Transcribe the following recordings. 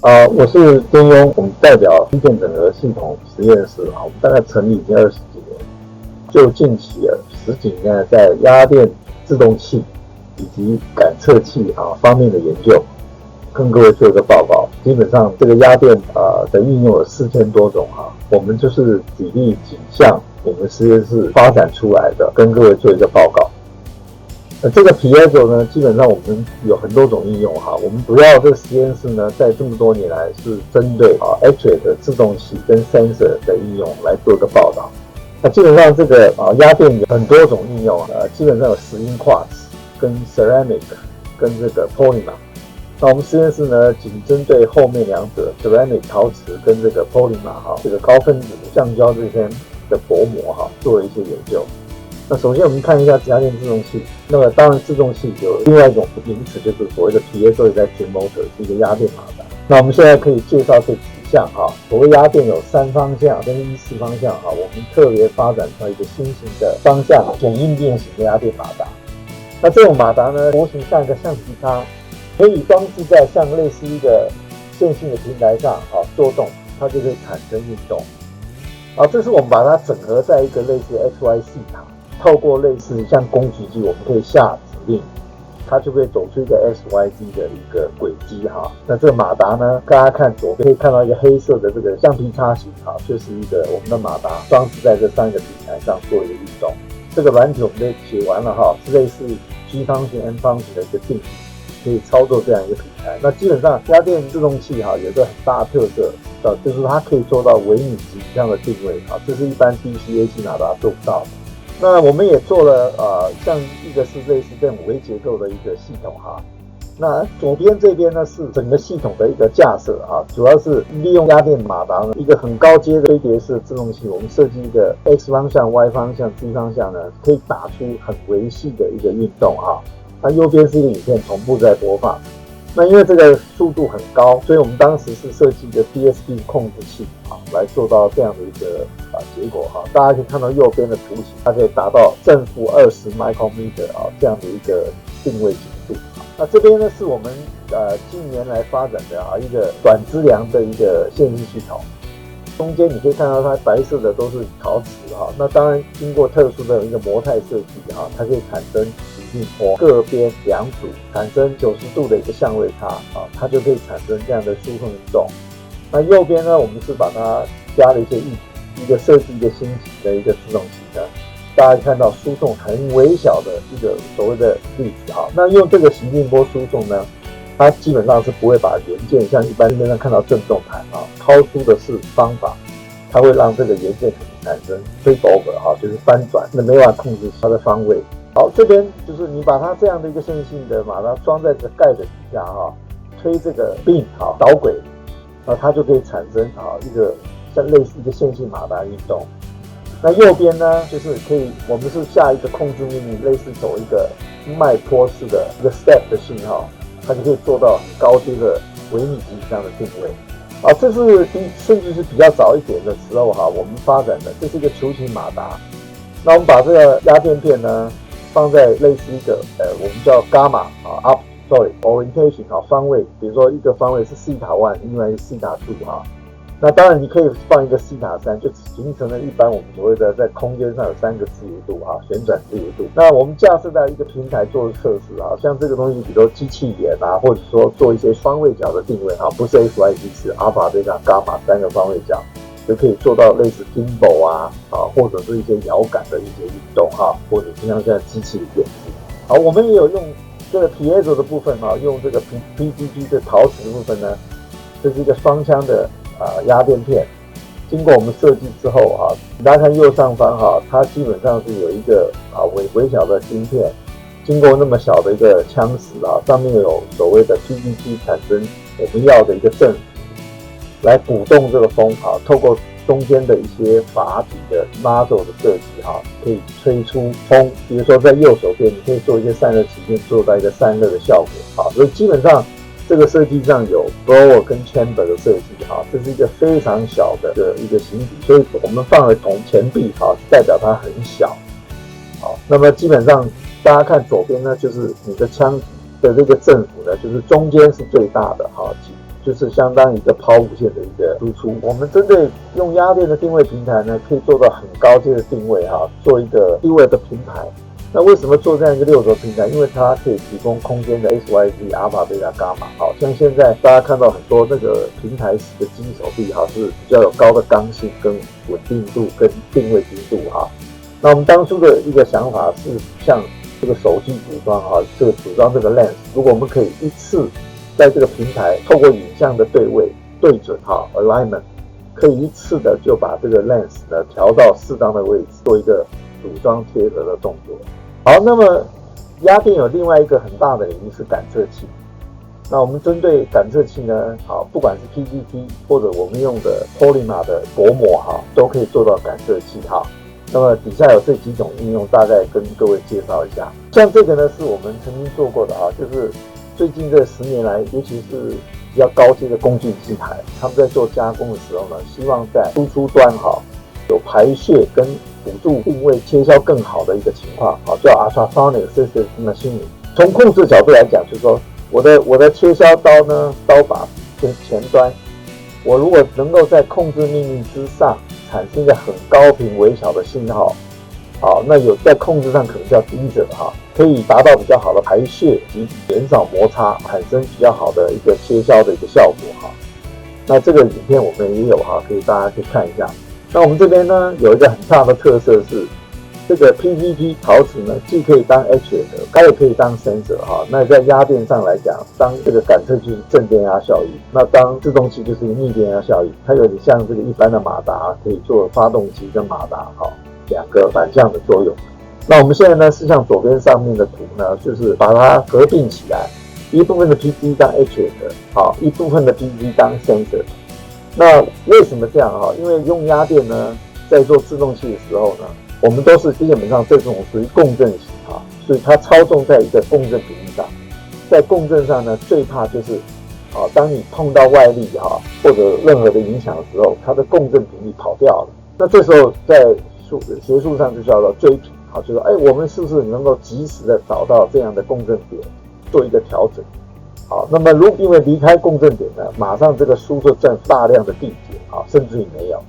我是曾庸，我们代表芯片整合系统实验室我们大概成立已经20几年，就近期10几年在压电制动器以及感测器方面的研究，跟各位做一个报告。基本上这个压电的应用有4000多种我们就是举例几项我们实验室发展出来的，跟各位做一个报告。这个 piezo 呢，基本上我们有很多种应用我们主要这个实验室呢，在这么多年来是针对actuator 的制动器跟 sensor 的应用来做一个报道。那基本上这个压电有很多种应用基本上有石英 quartz 跟 ceramic 跟这个 polymer。那我们实验室呢，仅针对后面两者 ceramic 陶瓷跟这个 polymer 这个高分子橡胶这些的薄膜做了一些研究。那首先我们看一下压电制动器。那么当然制动器有另外一种名词，就是所谓的 piezoelectric motor， 是一个压电马达。那我们现在可以介绍这几项所谓压电有3方向跟4方向我们特别发展出来一个新型的方向简应变型的压电马达。那这种马达呢，模型像一个橡皮擦，可以装置在像类似一个线性的平台上做动，它就可以产生运动。这是我们把它整合在一个类似 XY 系统，透过类似像攻击机，我们可以下指令，它就可以走出一个 XYZ 的一个轨迹那这个马达呢，大家看左边可以看到一个黑色的这个橡皮擦形就是一个我们的马达装置在这3个平台上做一个运动。这个软体我们都写完了是类似 G 方形 M 方形的一个定义，可以操作这样一个平台。那基本上压电制动器有一个很大的特色，就是它可以做到微米级以上的定位这是一般 DC-AC 马达做不到的。那我们也做了像一个是类似这种微结构的一个系统那左边这边呢是整个系统的一个架设主要是利用压电马达一个很高阶的堆叠式制动器，我们设计一个 X 方向 Y 方向 Z 方向呢，可以打出很微细的一个运动那右边是一个影片同步在播放。那因为这个速度很高，所以我们当时是设计一个 DSP 控制器来做到这样的一个结果大家可以看到右边的图形，它可以达到正负20 micrometer 这样的一个定位精度。那这边呢是我们近年来发展的一个短支梁的一个线性系统。中间你可以看到它白色的都是陶瓷那当然经过特殊的一个模态设计它可以产生直径波，各边2组产生90度的一个相位差它就可以产生这样的输送运动。那右边呢，我们是把它加了一些一个设计一个新型的一个制动器呢，大家看到输送很微小的一个所谓的粒子那用这个行进波输送呢，它基本上是不会把元件像一般市面上看到振动盘超出的是方法，它会让这个元件产生 flip over 就是翻转，那没办法控制它的方位。好，这边就是你把它这样的一个线性的马达装在这个盖的底下推这个 beam 导轨，它就可以产生一个像类似一个线性马达运动。那右边呢，就是可以我们是下一个控制命令，类似走一个脉波式的一个 step 的信号，它就可以做到很高阶的微米级以上的定位这是甚至是比较早一点的时候我们发展的，这是一个球形马达。那我们把这个压电片呢放在类似一个我们叫 gamma orientation 方位，比如说一个方位是西塔 1， 另外一个西塔 2那当然你可以放一个西塔3，就形成了一般我们所谓的在空间上有3个自由度旋转自由度。那我们架设在一个平台做测试像这个东西比如说机器眼或者说做一些方位角的定位不是 XYZ， 是 Alpha Beta Gamma 3个方位角，就可以做到类似 gimbal 或者是一些摇杆的一些运动或者是像现在机器的点字我们也有用这个 piezo 的部分用这个 PGG 的陶瓷的部分呢，这是一个双腔的压电片，经过我们设计之后大家看右上方它基本上是有一个微小的晶片，经过那么小的一个腔室上面有所谓的 PGG 产生我们要的一个振幅，来鼓动这个风透过中间的一些阀体的 nozzle 的设计可以吹出风。比如说在右手边，你可以做一些散热器件，做到一个散热的效果所以基本上这个设计上有 blower 跟 chamber 的设计这是一个非常小的一个形体，所以我们放了铜钱币代表它很小那么基本上大家看左边呢，就是你的枪的这个振幅呢，就是中间是最大的就是相当于一个抛物线的一个输出。我们针对用压电的定位平台呢，可以做到很高阶的定位做一个定位的平台。那为什么做这样一个6轴平台？因为它可以提供空间的 XYZ、阿尔法、贝塔、伽马。像现在大家看到很多那个平台式的机手臂是比较有高的刚性、跟稳定度、跟定位精度那我们当初的一个想法是，像这个手机组装这个组装这个 lens， 如果我们可以一次在这个平台透过影像的对位对准alignment， 可以一次的就把这个 lens 呢调到适当的位置，做一个组装贴合的动作。好，那么压电有另外一个很大的领域是感测器。那我们针对感测器呢，不管是 PPT 或者我们用的 Polymer 的薄膜都可以做到感测器那么底下有这几种应用，大概跟各位介绍一下。像这个呢，是我们曾经做过的就是最近这10年来，尤其是比较高阶的工具机台，他们在做加工的时候呢，希望在输出端有排泄跟辅助定位切削更好的一个情况叫 Ultrasonic Assisted Machining。从控制角度来讲，就是说我的切削刀呢，刀把跟前端，我如果能够在控制命令之上产生一个很高频微小的信号，那有在控制上可能叫低者可以达到比较好的排泄及减少摩擦，产生比较好的一个切削的一个效果那这个影片我们也有可以大家去看一下。那我们这边呢有一个很大的特色是，这个 PVP 陶瓷呢既可以当 HF， 它也可以当 sensor 那在压电上来讲，当这个感测器是正电压效应，那当自动器就是逆电压效应，它有点像这个一般的马达，可以做发动机跟马达两个反向的作用。那我们现在呢是像左边上面的图呢，就是把它合并起来，一部分的 PVP 当 HF， 一部分的 PVP 当 sensor。那为什么这样因为用压电呢，在做自动器的时候呢，我们都是基本上这种属于共振型所以它操纵在一个共振频率上。在共振上呢，最怕就是当你碰到外力或者任何的影响的时候，它的共振频率跑掉了。那这时候在学术上就叫做追频就是说我们是不是能够及时的找到这样的共振点，做一个调整。那么如果因为离开共振点呢，马上这个输出占大量的地解甚至于没有，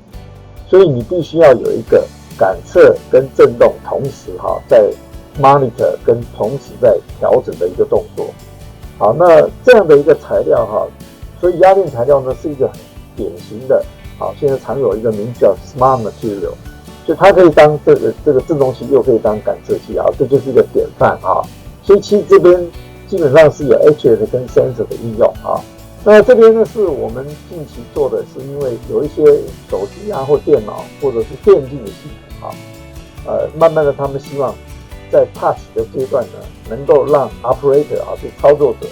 所以你必须要有一个感测跟振动同时在 monitor 跟同时在调整的一个动作。那这样的一个材料所以压电材料呢是一个很典型的现在常有一个名字叫 smart material， 所以它可以当这个自动器，又可以当感测器这就是一个典范所以其实这边基本上是有 HF 跟 sensor 的应用那这边呢是我们近期做的，是因为有一些手机或电脑或者是电竞的系统慢慢的他们希望在 touch 的阶段呢，能够让 operator 就操作者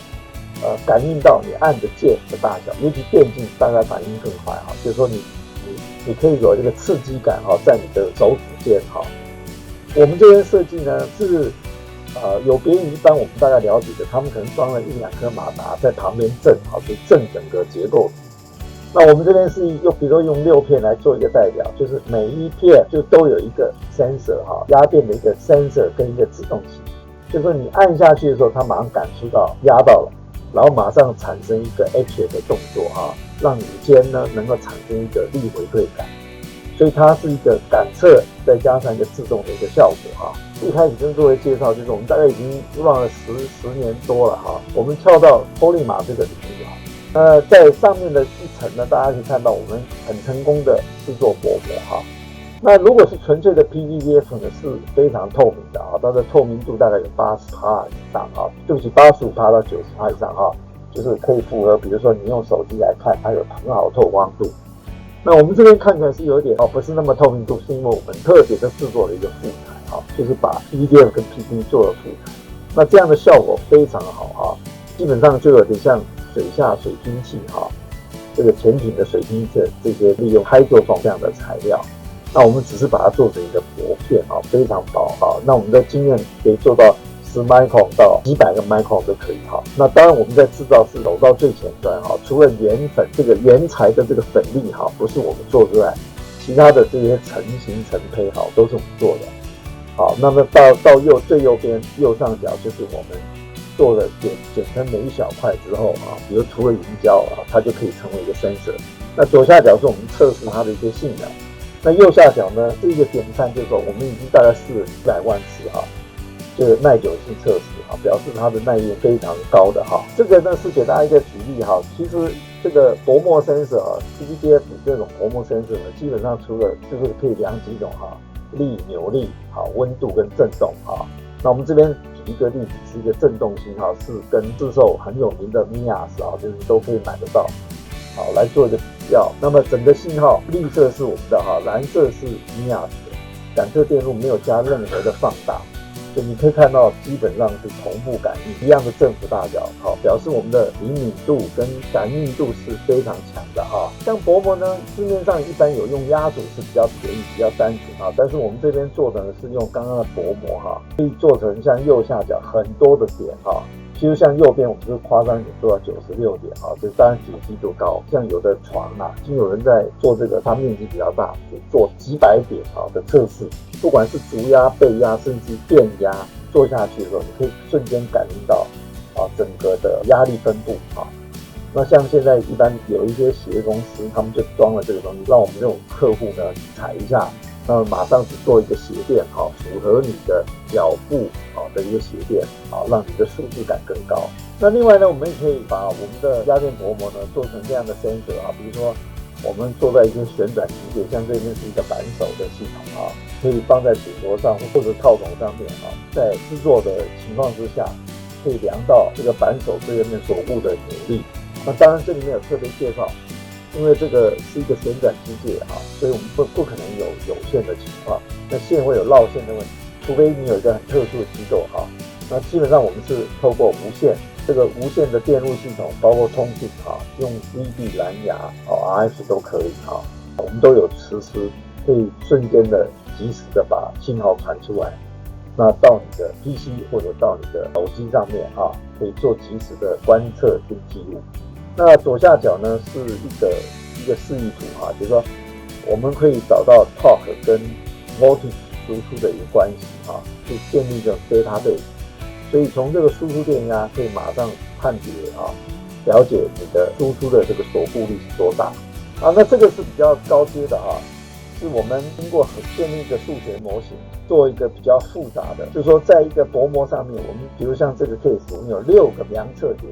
感应到你按的键的大小，尤其电竞大概反应更快就是说你可以有这个刺激感在你的手指间我们这边设计呢是有别于一般我们大概了解的，他们可能装了1-2颗马达在旁边震就震整个结构。那我们这边是比如说用6片来做一个代表，就是每一片就都有一个 sensor 压电的一个 sensor 跟一个制动器，就是说你按下去的时候，它马上感受到压到了，然后马上产生一个 HF 的动作让你肩呢能够产生一个力回馈感，所以它是一个感测再加上一个制动的一个效果一开始跟各位介绍，就是我们大概已经用了10年多了我们跳到 Polymer 这个领域在上面的一层呢，大家可以看到我们很成功的制作薄膜那如果是纯粹的 PVDF 呢，是非常透明的它的透明度大概有80%以上对不起，85%到90%以上就是可以符合，比如说你用手机来看，它有很好的透光度。那我们这边看起来是有点不是那么透明度，是因为我们特别的制作了一个副材就是把 PVDF 跟 PP 做了副材，那这样的效果非常好基本上就有点像水下水晶器这个潜艇的水晶器这些利用 hydrofoam 这样的材料，那我们只是把它做成一个薄片非常薄那我们的经验可以做到10 micron 到几百个 micron 都可以那当然我们在制造是走到最前端除了原粉这个原材的这个粉粒不是我们做之外，其他的这些成型成胚都是我们做的那么到最右边右上角就是我们做了剪成每一小块之后比如涂了银胶它就可以成为一个 sensor。那左下角是我们测试它的一些性能，那右下角呢是一个点餐，就是说我们已经大概试了100万次这个耐久性测试表示它的耐用非常高的这个呢是给大家一个举例其实这个薄膜 sensor PVDF 这种薄膜 sensor 呢，基本上除了就是可以量几种力、扭力温度跟震动那我们这边举一个例子，是一个震动信号，是跟市售很有名的 MIAS 就是都可以买得到来做一个比较。那么整个信号，绿色是我们的蓝色是 MIAS 的感测电路，没有加任何的放大，所以你可以看到基本上是同步感应一样的振幅大小表示我们的灵敏度跟感应度是非常强的像薄膜呢，市面上一般有用压铸是比较便宜比较单纯但是我们这边做的呢是用刚刚的薄膜可以做成像右下角很多的点其实像右边我们就是夸张一点做到96点这当然解析度高，像有的床已经有人在做这个，它面积比较大，就做几百点的测试，不管是足压、背压甚至电压，做下去的时候，你可以瞬间感应到整个的压力分布那像现在一般有一些鞋公司，他们就装了这个东西，让我们这种客户呢踩一下，那么马上只做一个鞋垫符合你的脚步的一个鞋垫让你的舒适感更高。那另外呢，我们也可以把我们的压电薄膜呢做成这样的 sensor比如说我们做在一些旋转机械，像这边是一个扳手的系统可以放在主螺上或者套筒上面在制作的情况之下，可以量到这个扳手这边所握的扭力。那当然这里面有特别介绍，因为这个是一个旋转机械所以我们不可能有线的情况，那线会有绕线的问题，除非你有一个很特殊的机构那基本上我们是透过无线，这个无线的电路系统，包括通讯用 VB 蓝牙RF 都可以我们都有实施，可以瞬间的及时的把信号传出来，那到你的 PC 或者到你的手机上面可以做及时的观测跟记录。那左下角呢是一个示意图就是说我们可以找到 torque 跟 voltage 输出的一个关系去建立一个 database， 所以从这个输出电压可以马上判别了解你的输出的这个守护力是多大那这个是比较高阶的是我们经过建立一个数学模型，做一个比较复杂的，就是说在一个薄膜上面，我们比如像这个 case 我们有6个量测点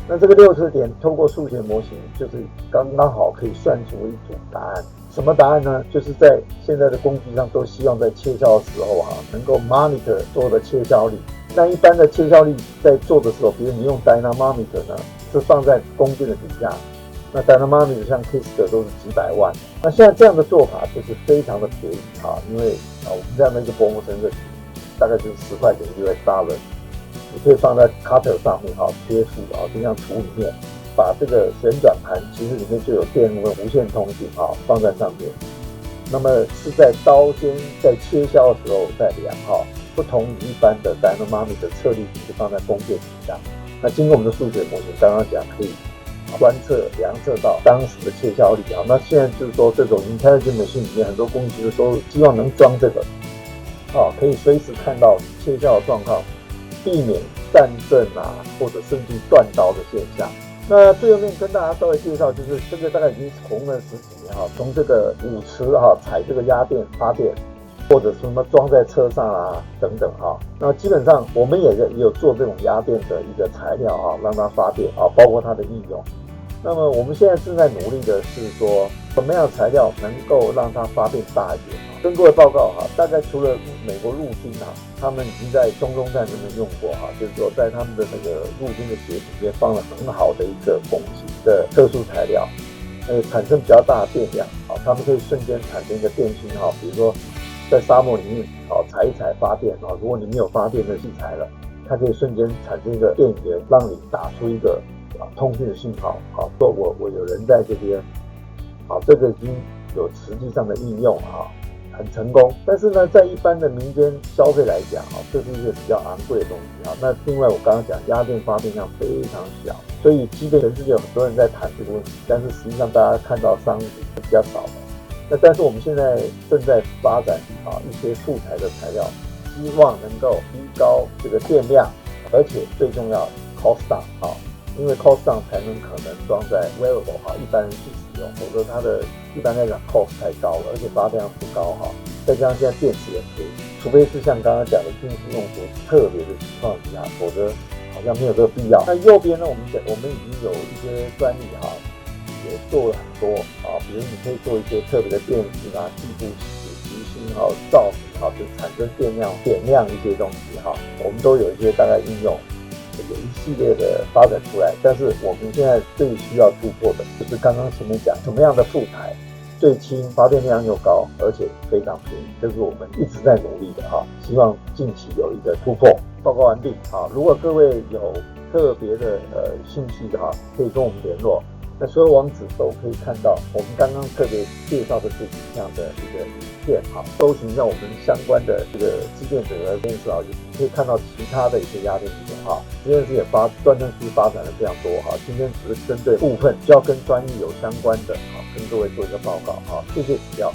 那这个6测点透过数学模型，就是刚刚好可以算出一组答案。什么答案呢？就是在现在的工具上都希望在切削的时候能够 monitor 做的切削率。那一般的切削率在做的时候，比如你用 dynamometer 呢，是放在工具的底下，那 dynamometer 像 Kisker 都是几百万。那现在这样的做法就是非常的便宜因为我们这样的一个薄膜sensor大概就是10块钱$，你可以放在 cutter 上面切腹就像图里面，把这个旋转盘其实里面就有电路跟无线通讯放在上面，那么是在刀尖在切削的时候再量不同于一般的 dynamometer 测力是放在工件底下。那经过我们的数学模型，刚刚讲可以观测量测到当时的切削率那现在就是说这种 intelligent machine 里面很多工具都希望能装这个可以随时看到切削的状况，避免战震或者甚至断刀的现象。那最后面跟大家稍微介绍，就是这个大概已经红了10几年从这个舞池踩这个压电发电，或者什么装在车上等等那基本上我们也有做这种压电的一个材料让它发电包括它的应用。那么我们现在正在努力的是说，什么样的材料能够让它发电大一点跟各位报告大概除了美国陆军他们已经在中东战争中用过就是说在他们的那个陆军的鞋里面放了很好的一个汞型的特殊材料，产生比较大的电量他们可以瞬间产生一个电讯比如说在沙漠里面踩一踩发电如果你没有发电的器材了，它可以瞬间产生一个电源，让你打出一个通讯的信号说我有人在这边这个已经有实际上的应用很成功。但是呢，在一般的民间消费来讲这是一个比较昂贵的东西那另外我刚刚讲压电发电量非常小，所以即便全世界有很多人在谈这个问题，但是实际上大家看到商品是比较少的。那但是我们现在正在发展一些副材的材料，希望能够提高这个电量，而且最重要 cost down 因为 cost down 才能可能装在 wearable 一般人去使用，否则它的一般来讲 cost 太高了，而且发电量不高再加上现在电池也便宜，除非是像刚刚讲的军事用途特别的情况之下，否则好像没有这个必要。那右边呢，我们已经有一些专利也做了很多比如你可以做一些特别的电池计步时芯造型就产生电量一些东西我们都有一些大概应用。有一系列的发展出来，但是我们现在最需要突破的就是刚刚前面讲什么样的副材最轻、发电量又高，而且非常便宜，这是我们一直在努力的希望近期有一个突破。报告完毕如果各位有特别的兴趣的可以跟我们联络。那所有网址都可以看到我们刚刚特别介绍的这几项的一个影片搜寻一下我们相关的这个机电整合实验室也可以看到其他的一些压电系统实验室也断层区发展了非常多今天只是针对部分比较跟专业有相关的跟各位做一个报告谢谢指教。